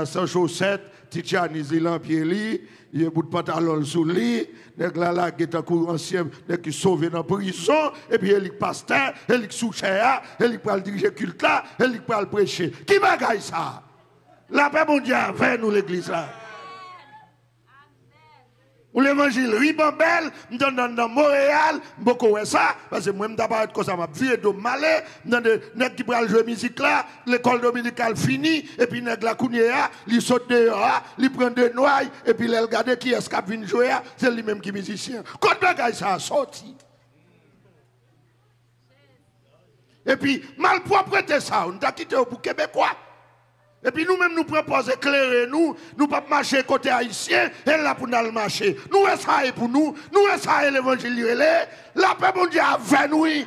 Sans chaussettes, Titiani Zilan pied li, il y a un bout de pantalon sous lui, nèg là qui est un coup ancien, nèg qui sauvé dans prison, et puis il est pasteur, il est sous chair, il est pour diriger culte là, il est pour prêcher. Qui bagaille ça? La paix mondiale avec nous l'église là. Ou l'évangile Ribambelle, dans Montréal, beaucoup de ça, parce que moi, je d'abord comme ça, je vie de malais, dans des nègres qui prennent jouer musique là, l'école dominicale finie, et puis nègres la kounia, ils sautent dehors, ils prennent des noix, et puis ils regardent qui est-ce qui vient jouer, c'est lui-même qui est musicien. Quand bagaille ça a sorti. Et puis, malpropreté ça, on t'a quitté pour Québécois. Et puis nous-mêmes nous proposons éclairer nous ne pas marcher côté haïtien, et là pour nous marcher. Nous ça et pour nous ça et l'évangile, la paix mon Dieu avec nous. Et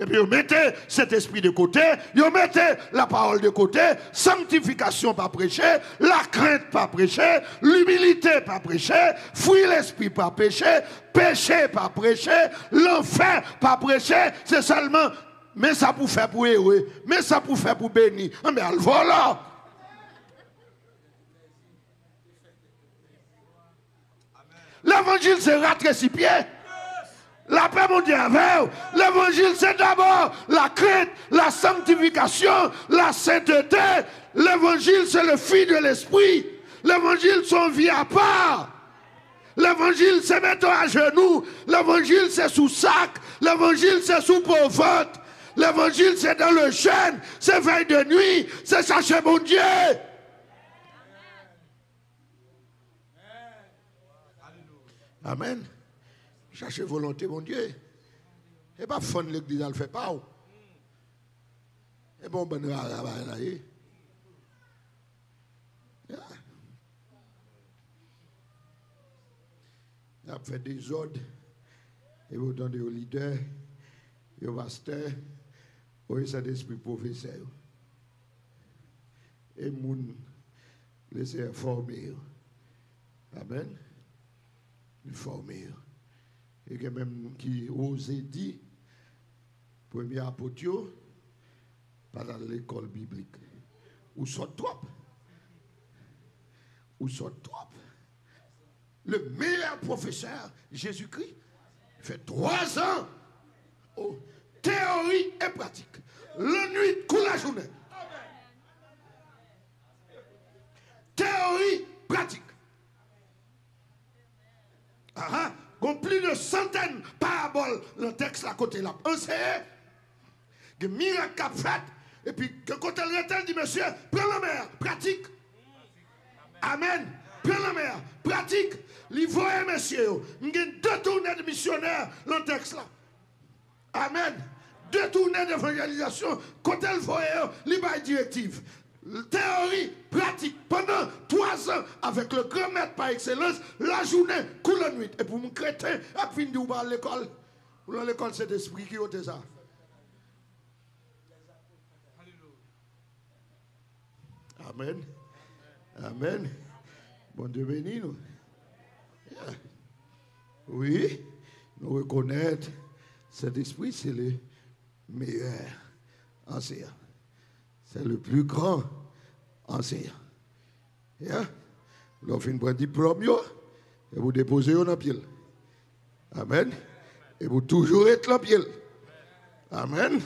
puis vous mettez cet esprit de côté, vous mettez la parole de côté, sanctification pas prêcher, la crainte pas prêcher, l'humilité pas prêcher, fuir l'esprit pas prêcher, péché pas prêcher, l'enfer pas prêcher, c'est seulement mais ça pour faire pour eux, mais ça pour faire pour bénir. Mais voilà. L'évangile c'est ratrécipié. La paix mondiale. L'évangile c'est d'abord la crainte, la sanctification, la sainteté. L'évangile c'est le fruit de l'esprit. L'évangile c'est vie à part. L'évangile c'est mettre à genoux. L'évangile c'est sous sac. L'évangile c'est sous pauvreté. L'évangile, c'est dans le jeûne, c'est veille de nuit, c'est chercher mon Dieu. Amen. Chercher volonté, mon Dieu. Et pas fond l'église, elle ne fait pas. Et bon, ben, là. Il a fait des ordres, et vous donnez aux leaders, aux pasteurs. Oui, c'est l'esprit professeur. Et moun laisser former. Amen. Former. Et que même qui ose dire, premier apôtre, pas dans l'école biblique. Ou sont trop. Ou sont trop. Le meilleur professeur, Jésus-Christ, fait 3 ans. Oh. Théorie et pratique. La nuit, coule la journée. Théorie, pratique. Comme plus de centaines de paraboles, le texte à côté là. Pensez, que miracle qu'a fait, et puis que quand elle dit, monsieur, prends la mer, pratique. Amen. Prends la mer, pratique. Il faut, monsieur, il y a 2 tournées de missionnaires dans le texte là. Amen. 2 tournées d'évangélisation, quand elle voyait les directives. Théorie, pratique, pendant 3 ans, avec le grand maître par excellence, la journée, coule la nuit. Et pour mon chrétien, à fin de à l'école, dans l'école, c'est l'esprit qui ôte ça. Amen. Amen. Bon Dieu béni nous. Yeah. Oui, nous reconnaître cet esprit, c'est le meilleur enseignant. C'est le plus grand enseignant. Yeah. Vous finissez par diplôme, et vous déposez dans le pied. Amen. Et vous toujours être dans le pied. Amen.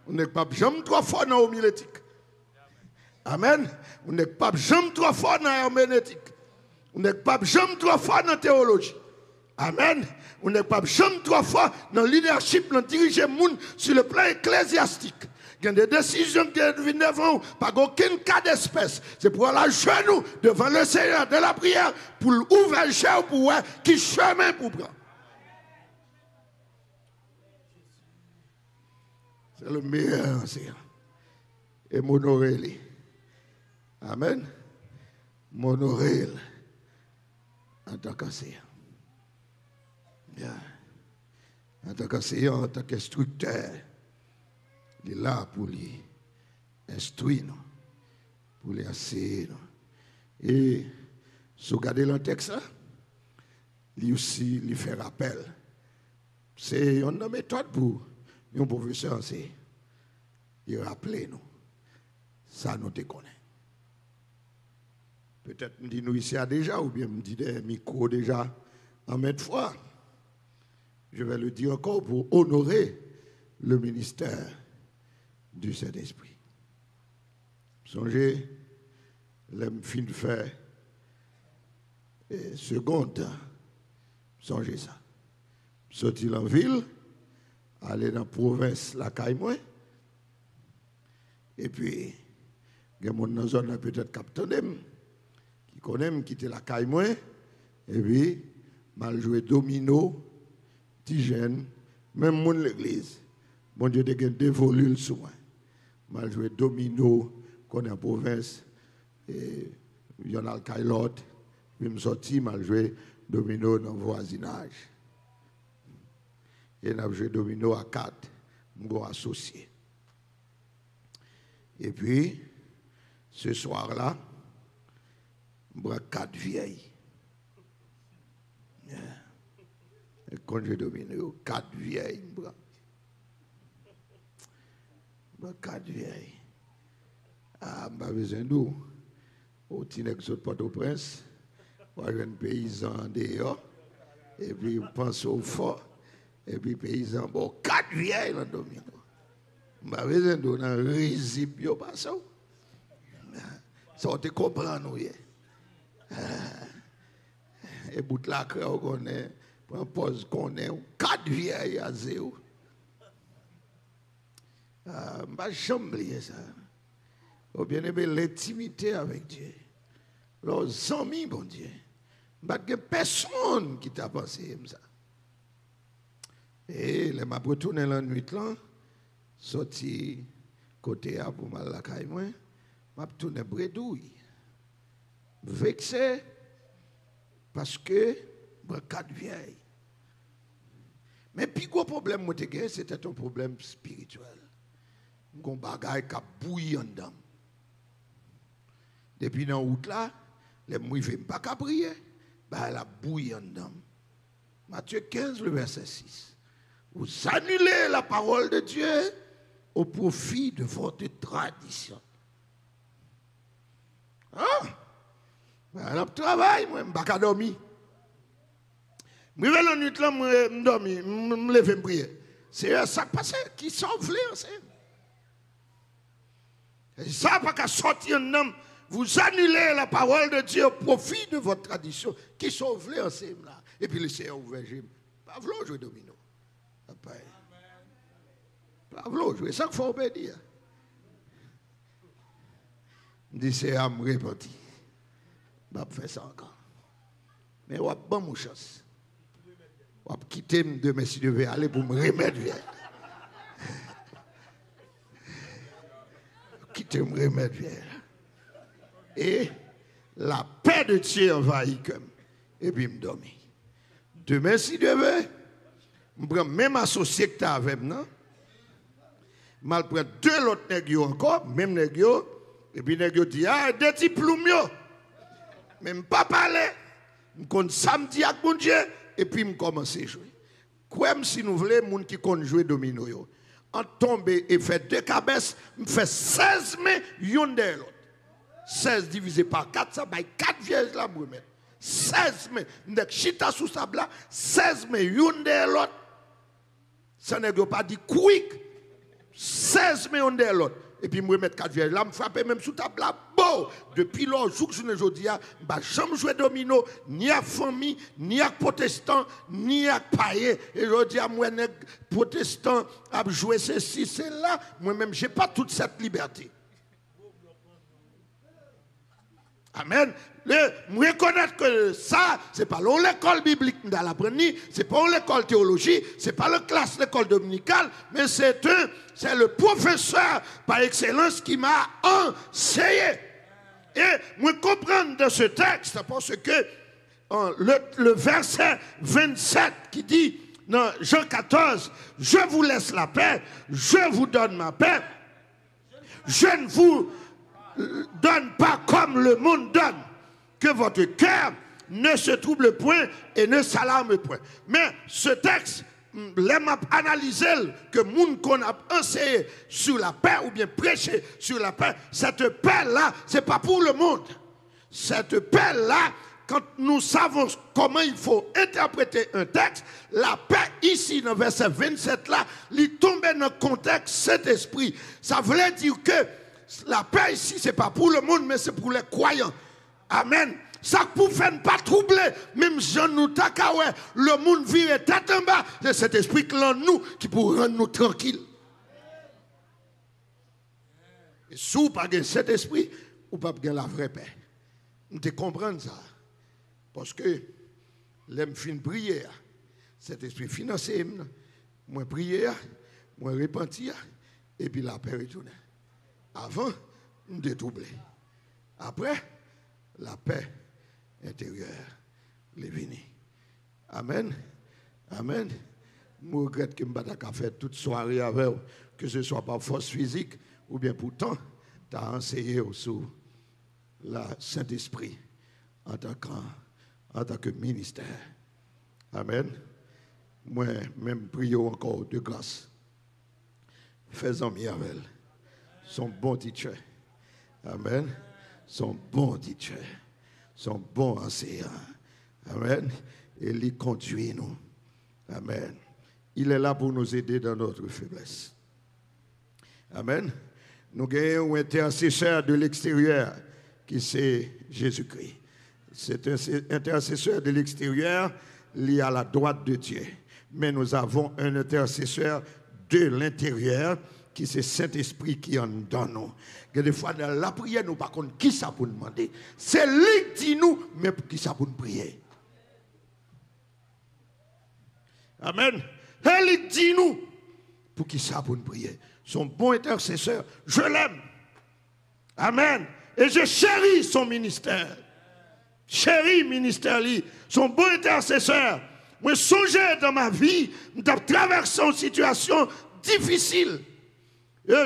Vous n'êtes pas jamais 3 fois dans l'homilétique. Amen. Vous n'êtes pas jamais 3 fois dans l'herméneutique. Vous n'êtes pas jamais 3 fois dans la théologie. Amen. Vous n'êtes pas jamais 3 fois dans le leadership, dans diriger le monde sur le plan ecclésiastique. Il y a des décisions qui viennent devant, pas aucun cas d'espèce. C'est pour aller à genoux devant le Seigneur de la prière, pour ouvrir le chemin pour voir qui chemin pour prendre. C'est le meilleur enseignant. Et m'honorer. Amen. M'honorer en tant qu'enseignant. Bien. En tant qu'enseignant, en tant qu'instructeur, il est là pour les instruire, pour les enseigner. Et si vous regardez le texte, il aussi lui fait rappel. C'est une méthode pour un professeur enseigner. Il rappelle nous. ça nous te connaît. Peut-être me dit nous ici déjà, ou bien me dit des micros déjà en maintes fois. Je vais le dire encore pour honorer le ministère du Saint-Esprit. Songez, l'homme fin de faire seconde. Songez ça. Sortir en ville, aller dans la province, la caille moins. Et puis, il y a des gens dans la zone peut-être capitaine qui connaissent, qui était la caille moins. Et puis, mal joué domino, tigène, même monde l'église. Bon Dieu, il y a dévolu le soin. Mal joué domino, qu'on est en province, et il y en a le caille l'autre. Puis je sorti, mal joué domino dans le voisinage. Et on a joué domino à 4, je suis associé. Et puis, ce soir-là, je prends 4 vieilles. Et quand je domine, 4 vieilles, je prends 4 vieilles. Ah, je n'ai pas besoin d'où. Au Tinex de Port-au-Prince, je suis un paysan dehors, et puis je pense au fort, et puis paysan, bon, 4 vieilles dans le domino. Je n'ai pas besoin d'où, dans le risible, je passe. Ça, on te comprend, nous. Et bout de la crème qu'on est, pour un poste qu'on est, 4 vieilles à 0. Je ne vais jamais oublier ça. Ou bien aimé l'intimité avec Dieu. Leurs amis, bon Dieu. Il n'y a personne qui t'a pensé comme ça. Et les m'a retourné la nuit là, sorti côté à pour mal la caille moi, m'a tourné bredouille. Vexé parce que moi 4 vieilles. Mais puis gros problème moi c'était un problème spirituel. Gon bagaille qui a bouilli en dedans. Depuis dans route là, les mouillés pas qu'à prier, bah elle a bouilli en dedans. Matthieu 15 le verset 6. Vous annulez la parole de Dieu au profit de votre tradition. Ah! Ben, on travaille, moi, je ne vais pas dormir. Je vais la nuit là, je dormir, je me lève et prier. C'est ça qui passe, qui sauve les. Ça pas qu'à sortir un homme. Vous annulez la parole de Dieu au profit de votre tradition qui sauve les ensemble là. Et puis le Seigneur ouvert. Pas vouloir jouer domino. Pas vouloir jouer. Ça qu'il faut obéir. Je dis c'est à me répéter. Je vais faire ça encore. Mais on va pas mon chance. On va quitter demain si je vais aller pour me remettre vieille. Quitter me remettre vieille. Et la paix de Dieu envahit comme. Et puis me dormir. Demain, si Dieu veut, je prends même associé que tu as avec moi. Je prends 2 autres nègres encore, même nègres. Et puis nègres dit, ah, des petits plumes. Mais je ne pas parler. Je compte samedi avec mon Dieu. Et puis je commence à jouer. Comme si nous voulons, les gens qui comptent jouer domino. En tombe et fait 2 cabesses, je fais 16 mains, yon de l'autre. 16 divisé par 4, ça va 4 vierges là pour mettre. 16 mais nek chita sous sable là, 16 mais une de l'autre. Ça n'est pas dit quick. 16 mais une de l'autre. Et puis me mettre 4 vierges là, me frapper même sous table là. Bon, depuis le jour que je ne dis pas, bah jamais jouer domino ni à famille, ni à protestant, ni à païen. Et je dis à moi protestant à jouer ceci, c'est là, moi même j'ai pas toute cette liberté. Amen. Je reconnais que ça, ce n'est pas l'école biblique dans l'apprendre, ce n'est pas l'école théologie, ce n'est pas la classe l'école dominicale, mais c'est le professeur par excellence qui m'a enseigné. Et je comprends de ce texte parce que le verset 27 qui dit, dans Jean 14, je vous laisse la paix, je vous donne ma paix, je ne vous donne pas comme le monde donne, que votre cœur ne se trouble point et ne s'alarme point. Mais ce texte l'aime analyser que moun qu'on a enseigné sur la paix ou bien prêché sur la paix, cette paix-là, ce n'est pas pour le monde. Cette paix-là, quand nous savons comment il faut interpréter un texte, la paix ici, dans verset 27 là, il tombe dans le contexte cet esprit. Ça veut dire que la paix ici, ce n'est pas pour le monde, mais c'est pour les croyants. Amen. Ça pour faire pas troubler, même Jean nous takawe, le monde vire tête en bas, c'est cet esprit là nous qui pour rendre nous tranquilles. Et si vous n'avez pas cet esprit, vous n'avez pas la vraie paix. Vous comprenez ça? Parce que l'aime fin prière, cet esprit financier, moi prière, moi repentir, et puis la paix retourne. Avant, nous détroubler. Après, la paix intérieure, les venir. Amen. Amen. Je regrette que je ne pas faire toute soirée avec vous, que ce soit par force physique ou bien pourtant, tu as enseigné sur le Saint-Esprit en tant que ministère. Amen. Moi, même prions encore de grâce. Faisons mieux avec elle. Son bon teacher. Amen. Son bon teacher. Son bon enseignant. Amen. Et il conduit nous. Amen. Il est là pour nous aider dans notre faiblesse. Amen. Nous gagnons un intercesseur de l'extérieur qui c'est Jésus-Christ. C'est un intercesseur de l'extérieur lié à la droite de Dieu. Mais nous avons un intercesseur de l'intérieur qui c'est Saint-Esprit qui en donne nous. Des fois dans la prière, nous par contre, qui ça pour nous demander? C'est lui qui dit nous, mais pour qui ça pour nous prier? Amen. Elle dit nous, pour qui ça pour nous prier? Son bon intercesseur, je l'aime. Amen. Et je chéris son ministère. Chéri ministère, son bon intercesseur. Moi, songez dans ma vie, je traversé une situation difficile.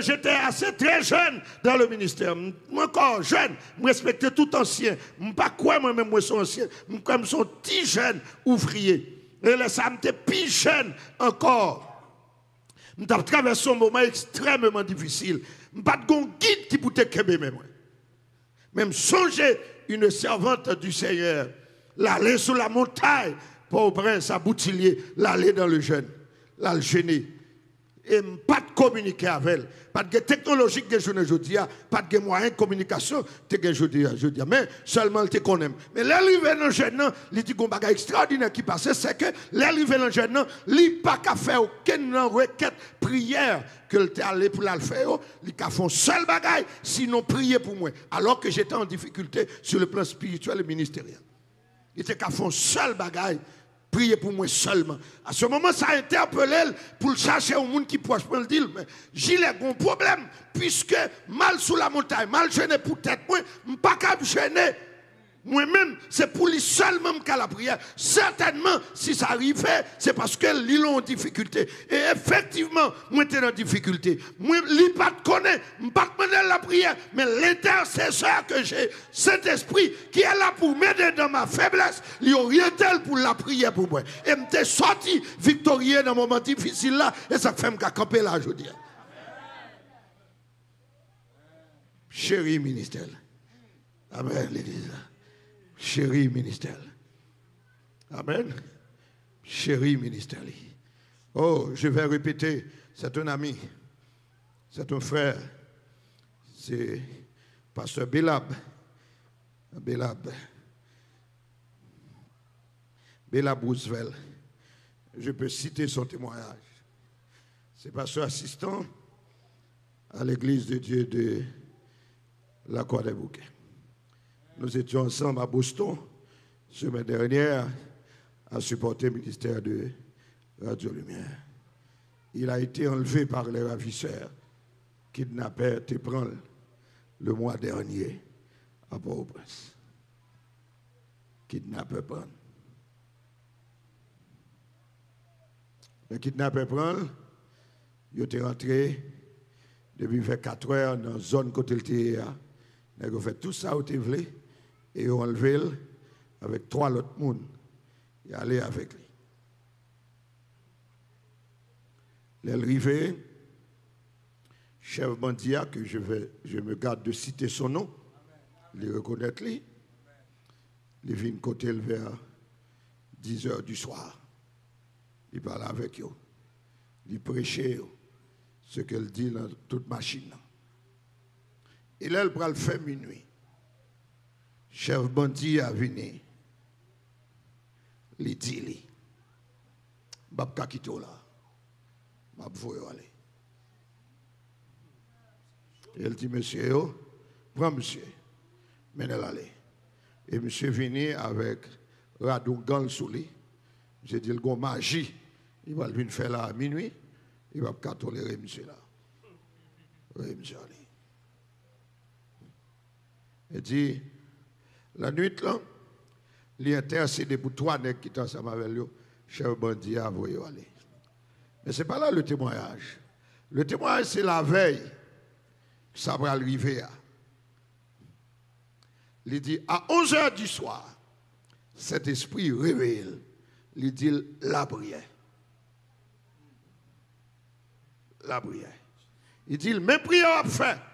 J'étais assez très jeune dans le ministère. Moi, encore jeune, je respectais tout ancien. Je ne sais pas quoi moi-même, moi, je suis ancien. Je suis un petit jeune ouvrier. Et là, ça m'était plus jeune encore. Je traversé un moment extrêmement difficile. Je n'ai pas de guide qui peut te kembe même. Même songer une servante du Seigneur, l'aller sur la montagne, pour prince à Boutillier, l'aller dans le jeûne, là le jeûner. Et pas de communiquer avec elle. Pas de technologie que je ne dis, pas de moyen de communication que je dis. Mais seulement te connaît. Mais l'arrivée dans le jeûne, il dit qu'on a un bagage extraordinaire qui passe, c'est que l'arrivée dans le jeûne, il n'a pas qu'à faire aucune requête, prière que tu es allé pour la faire, il a fait un seul bagage, sinon prier pour moi. Alors que j'étais en difficulté sur le plan spirituel et ministériel. Il était qu'à faire un seul bagage. Priez pour moi seulement. À ce moment, ça a interpellé pour chercher un monde qui pourrait me dire, mais j'ai un problème, puisque mal sous la montagne, mal gêné pour tête, moi, je ne suis pas capable de gêner. Moi-même, c'est pour lui seulement qu'à la prière. Certainement, si ça arrivait, c'est parce que lui en difficulté. Et effectivement, moi, j'étais en difficulté. Moi, lui pas de connaître, je ne pas demander la prière, mais l'intercesseur que j'ai, cet esprit qui est là pour m'aider dans ma faiblesse, il orienté pour la prière pour moi. Et je suis sorti victorieux dans un moment difficile là, et ça fait me camper là, je dis. Chéri ministère. Amen, l'église. Chéri ministère. Amen. Chéri ministère. Oh, je vais répéter, c'est un ami, c'est un frère, c'est pasteur Belab. Belab Roosevelt. Je peux citer son témoignage. C'est pasteur assistant à l'église de Dieu de la Croix-des-Bouquets. Nous étions ensemble à Boston, semaine dernière, à supporter le ministère de Radio Lumière. Il a été enlevé par les ravisseurs, kidnappés, Tépran, le mois dernier, à Port-au-Prince. Kidnappé prendre. Le kidnappé prendre, il était rentré depuis 24 heures dans la zone côté le TIA. Il a fait tout ça où il voulait. Et ils ont enlevé avec 3 autres personnes. Il est allé avec lui. L'arrivée, chef Bandia, que je me garde de citer son nom, les reconnaître lui. Il vient côté vers 10 heures du soir. Il parle avec eux. Il prêchait ce qu'elle dit dans toute machine. Et là, elle prend le fait minuit. Chef Bandi a venu. Il dit, Bab Kakito là. Bab voyo aller. Elle dit, monsieur, prends monsieur. Menez-le aller. Et monsieur venu avec Radougan sous lui. J'ai dit, il y a magie. Il va venir faire là à minuit. Il va pas tolérer monsieur là. Oui, monsieur Ali. Il dit, la nuit là, il a intercédé pour 3 nègres qui étaient ensemble avec lui. Chef Bandi a voulu aller. Mais ce n'est pas là le témoignage. Le témoignage, c'est la veille que ça va arriver. Il dit, à 11 heures du soir, cet esprit révèle. Il dit, la prière. La prière. Il dit, même prière à faire.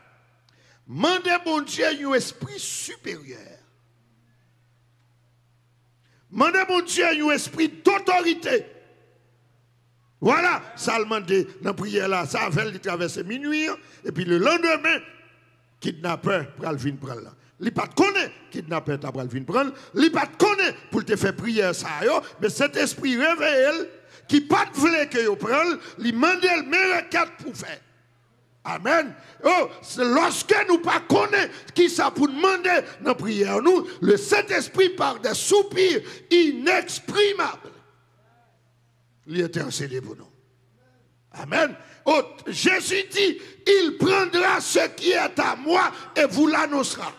Mandez bon Dieu un esprit supérieur. Mandez bon Dieu un esprit d'autorité. Voilà, ça le demande dans la prière là. Ça a fait le traverser minuit. Et puis le lendemain, kidnappeur pour le venir prendre là. Il pas connaît kidnappeur pour le venir prendre. Il pas connaît pour te faire prière ça yo. Mais cet esprit révèle qui pas voulait que yo prenne, il demande le meilleur requête pour faire. Amen. Oh, lorsque nous pas connaissons qui ça pour demander dans la prière, nous, le Saint-Esprit par des soupirs inexprimables. Il intercède pour nous. Amen. Oh, Jésus dit, il prendra ce qui est à moi et vous l'annoncera.